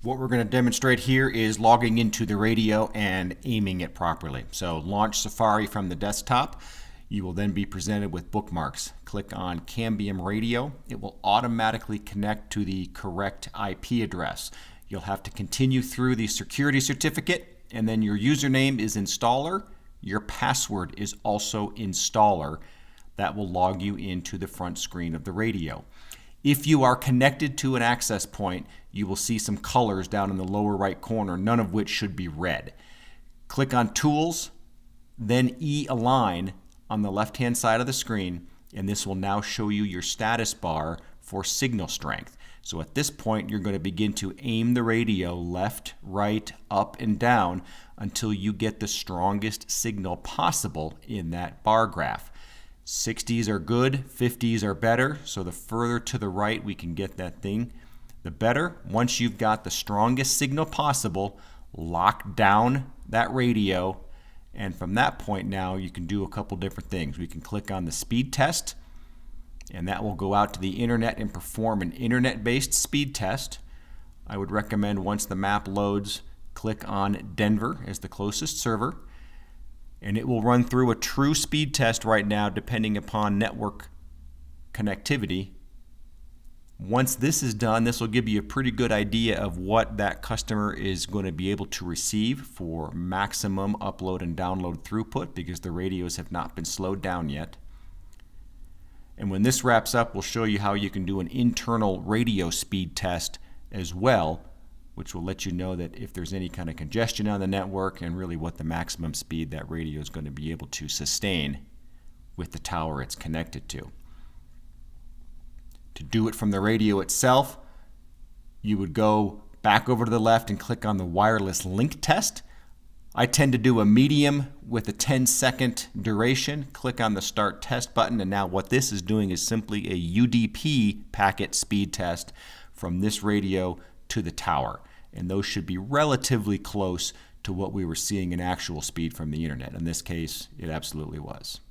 What we're going to demonstrate here is logging into the radio and aiming it properly. So launch Safari from the desktop. You will then be presented with bookmarks. Click on Cambium Radio. It will automatically connect to the correct IP address. You'll have to continue through the security certificate, and then your username is installer. Your password is also installer. That will log you into the front screen of the radio. If you are connected to an access point, you will see some colors down in the lower right corner, none of which should be red. Click on Tools, then E-Align on the left-hand side of the screen, and this will now show you your status bar for signal strength. So at this point, you're going to begin to aim the radio left, right, up, and down until you get the strongest signal possible in that bar graph. 60s are good, 50s are better, so the further to the right we can get that thing, the better. Once you've got the strongest signal possible, lock down that radio, and from that point now you can do a couple different things. We can click on the speed test, and that will go out to the internet and perform an internet-based speed test. I would recommend once the map loads, click on Denver as the closest server, and it will run through a true speed test right now depending upon network connectivity. Once this is done, this will give you a pretty good idea of what that customer is going to be able to receive for maximum upload and download throughput, because the radios have not been slowed down yet. And when this wraps up, we'll show you how you can do an internal radio speed test as well, which will let you know that if there's any kind of congestion on the network and really what the maximum speed that radio is going to be able to sustain with the tower it's connected to. To do it from the radio itself, you would go back over to the left and click on the wireless link test. I tend to do a medium with a 10-second duration. Click on the Start Test button, and now what this is doing is simply a UDP packet speed test from this radio to the tower. And those should be relatively close to what we were seeing in actual speed from the internet. In this case, it absolutely was.